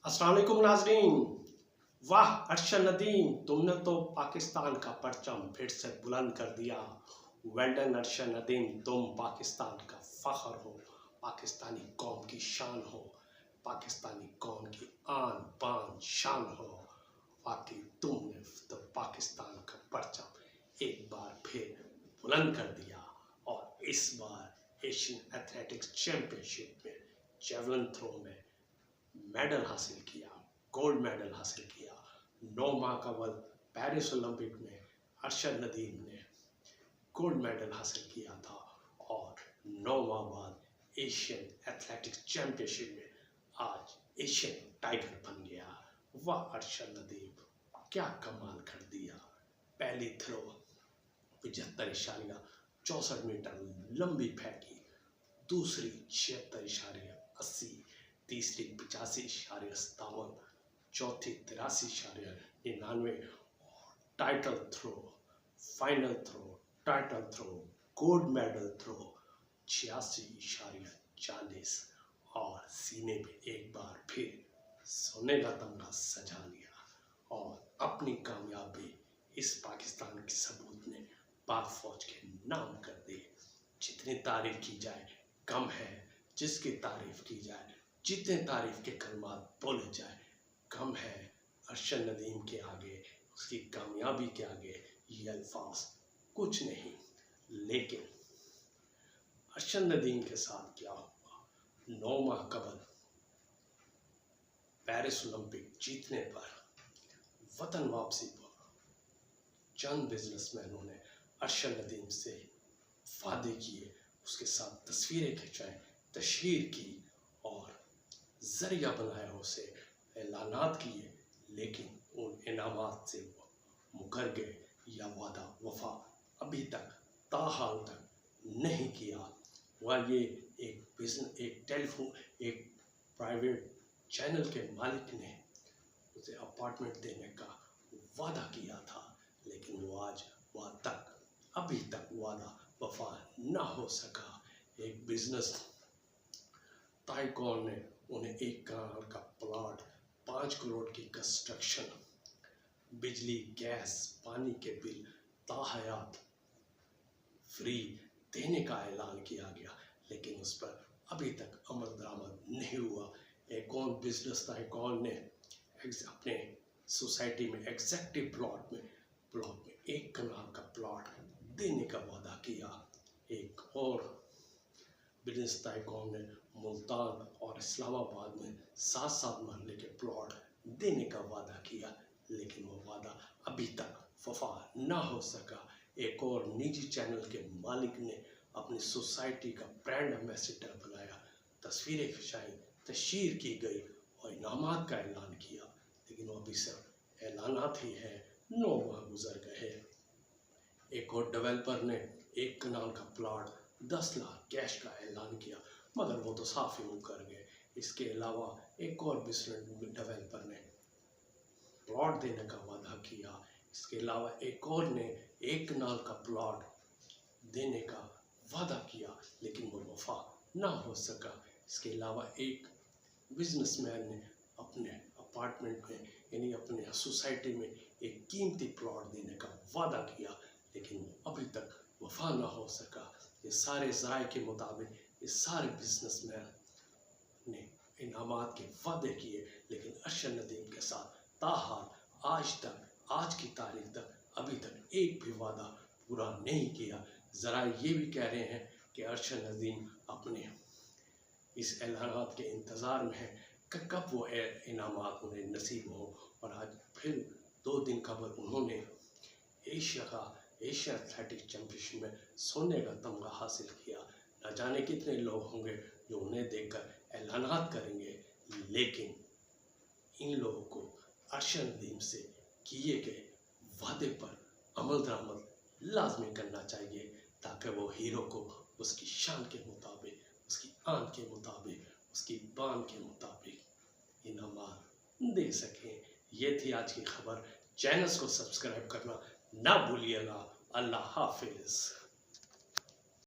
अस्सलाम वालेकुम नाज़रीन। वाह अर्शद नदीम, तुमने तो पाकिस्तान का परचम फिर से बुलंद कर दिया। वेल डन अर्शद नदीम, तुम पाकिस्तान का फ़ख्र हो, पाकिस्तानी कौम की शान हो, पाकिस्तानी कौम की आन बान शान हो। वाकई तुमने तो पाकिस्तान का परचम एक बार फिर बुलंद कर दिया और इस बार एशियन एथलेटिक्स चैम्पियनशिप में जेवलिन थ्रो में मेडल हासिल किया, गोल्ड मेडल हासिल किया। 9 माह कबल पेरिस ओलंपिक में अर्शद नदीम ने गोल्ड मेडल हासिल किया था और 9 माह बाद एशियन एथलेटिक्स चैम्पियनशिप में आज एशियन टाइगर बन गया। वाह अर्शद नदीम, क्या कमाल कर दिया। पहली थ्रो 75.64 मीटर लंबी फेंकी, दूसरी 76.80, तीसरी 85.57, चौथी 83.99, title throw, final throw, title throw, gold medal throw 86.40 और सीने पे एक बार फिर सोने का तमगा सजा लिया और अपनी कामयाबी इस पाकिस्तान के सबूत ने पाक फौज के नाम कर दी। जितनी तारीफ की जाए कम है, जिसकी तारीफ की जाए, जितने तारीफ के कलमात बोले जाए कम है। अर्शद नदीम के आगे, उसकी कामयाबी के आगे ये अल्फाज कुछ नहीं। लेकिन अर्शद नदीम के साथ क्या हुआ? 9 माह कबल पेरिस ओलंपिक जीतने पर वतन वापसी पर चंद बिजनेसमैनों ने अर्शद नदीम से वादे किए, उसके साथ तस्वीरें खिंचाई, तशहीर की और जरिया बनाया, उसे ऐलानात किए, लेकिन उन इनामात से वो मुकर गए या वादा वफा अभी तक ताहाल तक नहीं किया। वह ये एक टेलीफोन, एक प्राइवेट चैनल के मालिक ने उसे अपार्टमेंट देने का वादा किया था, लेकिन वो आज अभी तक वादा वफा ना हो सका। एक बिजनेस टाइकून ने उन्हें 1 करोड़ का प्लॉट, 5 करोड़ की कंस्ट्रक्शन, बिजली, गैस, पानी के बिल ताहयात फ्री देने का ऐलान किया गया, लेकिन उस पर अभी तक अमल दरामद नहीं हुआ। एक और बिजनेस टाइकून ने अपने सोसाइटी में एग्जेक्टिव प्लॉट में 1 कनाल का प्लॉट देने का वादा किया। एक और बिजनेस टाइकून ने मुल्तान और इस्लामाबाद में 7-7 महल्ले के प्लॉट देने का वादा किया, लेकिन वो वादा अभी तक वफा ना हो सका। एक और निजी चैनल के मालिक ने अपनी सोसाइटी का ब्रांड एम्बेसडर बनाया, तस्वीरें खिंचाई, तशहीर की गई और इनामात का ऐलान किया, लेकिन वो अभी सिर्फ ऐलानात ही है। 9 माह गुजर गए। एक और डेवलपर ने 1 कनाल का प्लॉट 10 लाख कैश का ऐलान किया, मगर वो तो साफ ही मुकर गए। इसके अलावा एक और बिजनेस डेवलपर ने प्लॉट देने का वादा किया। इसके अलावा एक और ने 1 कनाल का प्लॉट देने का वादा किया, लेकिन वो वफा ना हो सका। इसके अलावा एक बिजनेसमैन ने अपने अपार्टमेंट में यानी अपने सोसाइटी में एक कीमती प्लॉट देने का वादा किया, लेकिन वो अभी तक वफा ना हो सका। ये सारे ज़राए के मुताबिक ये सारे बिजनेसमैन ने इनामात के वादे किए, लेकिन अर्शद नदीम के साथ ताहाल आज की तारीख तक अभी तक एक भी वादा पूरा नहीं किया। ज़राए ये भी कह रहे हैं कि अर्शद नदीम अपने इस ऐलानात के इंतज़ार में है कि कब वो इनामात उन्हें नसीब हो। और आज फिर 2 दिन कबल उन्होंने एशिया एथलेटिक्स चैम्पियनशिप में सोने का तमगा हासिल किया। न जाने कितने लोग होंगे जो उन्हें देखकर ऐलानात करेंगे, लेकिन इन लोगों को अर्शद नदीम से किए गए वादे पर अमल दरामद लाजमी करना चाहिए, ताकि वो हीरो को उसकी शान के मुताबिक, उसकी आन के मुताबिक, उसकी बान के मुताबिक इनामात दे सकें। ये थी आज की खबर। चैनल को सब्सक्राइब करना ना भूलिएगा। अल्लाह हाफिज़।